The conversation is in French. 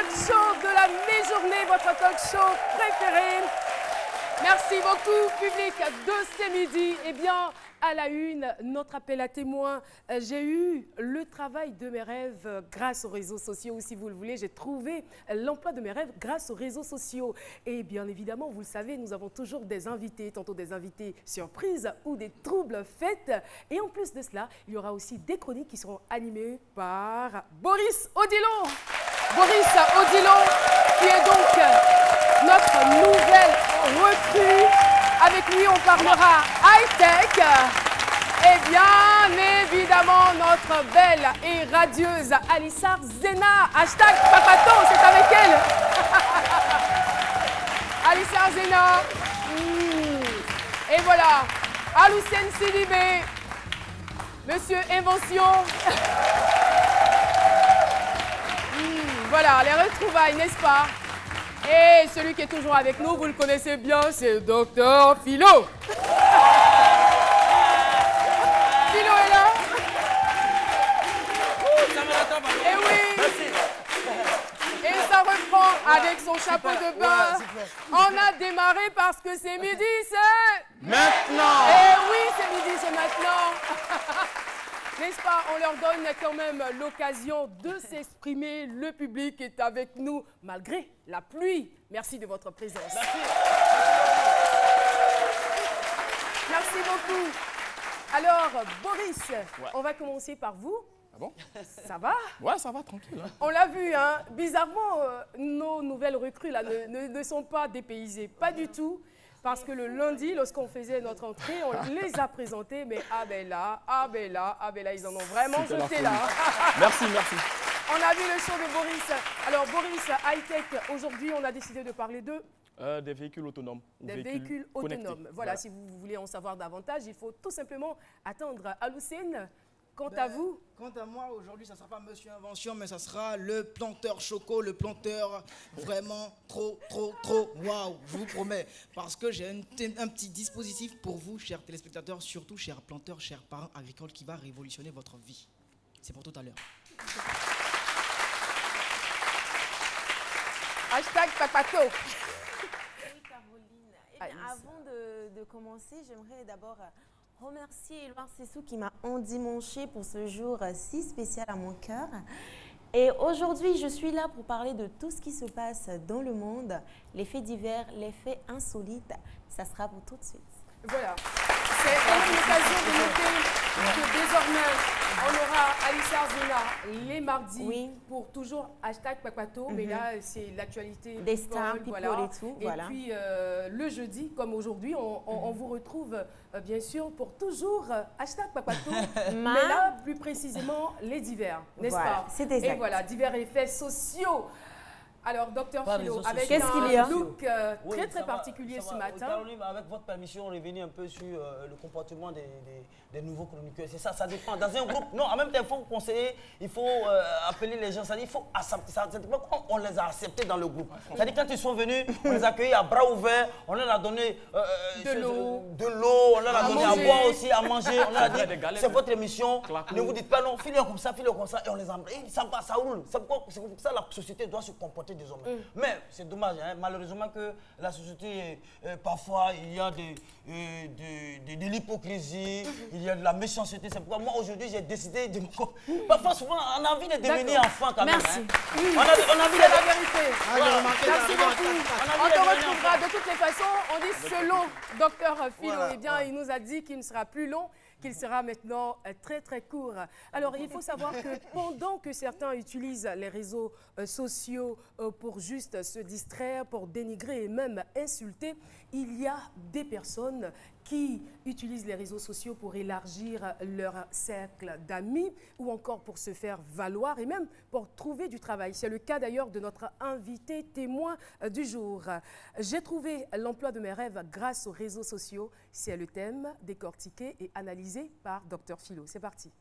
talk show de la mi-journée, votre talk show préféré. Merci beaucoup, public de ce midi. Eh bien, à la une, notre appel à témoins. J'ai eu le travail de mes rêves grâce aux réseaux sociaux. Si vous le voulez, j'ai trouvé l'emploi de mes rêves grâce aux réseaux sociaux. Et bien évidemment, vous le savez, nous avons toujours des invités, tantôt des invités surprises ou des troubles fêtes. Et en plus de cela, il y aura aussi des chroniques qui seront animées par Boris Odilon. Boris Odilon, qui est donc notre nouvelle recrue. Avec lui, on parlera high-tech. Et bien évidemment, notre belle et radieuse Alissar Zena. Hashtag Papato, c'est avec elle. Alissar Zena. Et voilà, Aloussène Sidibé. Monsieur Invention. Voilà, les retrouvailles, n'est-ce pas? Et celui qui est toujours avec nous, vous le connaissez bien, c'est Dr Philo. Philo est là. Et oui. Et ça reprend avec son chapeau de bain. On a démarré parce que c'est midi, c'est... Maintenant. Et oui, c'est midi, c'est maintenant. N'est-ce pas? On leur donne quand même l'occasion de s'exprimer. Le public est avec nous malgré la pluie. Merci de votre présence. Merci. Merci beaucoup. Alors, Boris, on va commencer par vous. Ah bon? Ça va? Ouais, ça va, tranquille. Hein. On l'a vu, hein? Bizarrement, nos nouvelles recrues là, ne sont pas dépaysées. Pas du tout. Parce que le lundi, lorsqu'on faisait notre entrée, on les a présentés, mais ah ben là, ils en ont vraiment jeté là. Merci, merci. On a vu le show de Boris. Alors Boris, high-tech, aujourd'hui, on a décidé de parler des véhicules autonomes. Des véhicules connectés. autonomes. Voilà, si vous voulez en savoir davantage, il faut tout simplement attendre Aloussène. Quant à vous? Quant à moi, aujourd'hui, ça ne sera pas Monsieur Invention, mais ça sera le planteur Choco, le planteur vraiment trop waouh, je vous promets. Parce que j'ai un petit dispositif pour vous, chers téléspectateurs, surtout chers planteurs, chers parents agricoles, qui va révolutionner votre vie. C'est pour tout à l'heure. Hashtag Papato. Oui, Caroline. Eh bien, avant de commencer, j'aimerais d'abord remercier Éloire Sessou qui m'a endimanché pour ce jour si spécial à mon cœur. Et aujourd'hui, je suis là pour parler de tout ce qui se passe dans le monde, les faits divers, les faits insolites. Ça sera pour tout de suite. Voilà. C'est l'occasion de noter que désormais, on aura Alissar Zena les mardis pour toujours hashtag Papato. Mais là, c'est l'actualité. Des stars, people voilà. et tout. Et puis, le jeudi, comme aujourd'hui, on vous retrouve bien sûr pour toujours hashtag Papato. Mais là, plus précisément, les divers, n'est-ce pas? C'est exact. Et voilà, divers effets sociaux. Alors, Docteur Philo, avec un look très particulier ce matin. Caroline, avec votre permission, on est venu un peu sur le comportement des nouveaux chroniqueurs. C'est ça, ça dépend. Dans un groupe, non, en même temps, il faut conseiller, il faut appeler les gens. C'est-à-dire, il faut accepter ça. Ça dépend quand on les a acceptés dans le groupe. C'est-à-dire, quand ils sont venus, on les a accueillis à bras ouverts, on leur a donné de l'eau, on leur a donné à boire aussi, à manger. On leur a dit, c'est votre émission, ne vous dites pas non, file-le comme ça, et on les embrasse. Ça roule. C'est comme ça la société doit se comporter désormais. Mais c'est dommage, hein, malheureusement que la société, parfois, il y a de l'hypocrisie, il y a de la méchanceté. C'est pourquoi moi, aujourd'hui, j'ai décidé de me... Parfois, souvent, on a envie de devenir enfant quand même. Merci. Hein. Oui, on a envie c'est de... la vérité. Voilà. Merci beaucoup. On te retrouvera de toutes les façons. On dit selon Docteur Philo, eh bien, il nous a dit qu'il ne sera plus long, qu'il sera maintenant très court. Alors, il faut savoir que pendant que certains utilisent les réseaux sociaux pour juste se distraire, pour dénigrer et même insulter, il y a des personnes qui utilisent les réseaux sociaux pour élargir leur cercle d'amis ou encore pour se faire valoir et même pour trouver du travail. C'est le cas d'ailleurs de notre invité témoin du jour. J'ai trouvé l'emploi de mes rêves grâce aux réseaux sociaux. C'est le thème décortiqué et analysé par Dr Philo. C'est parti.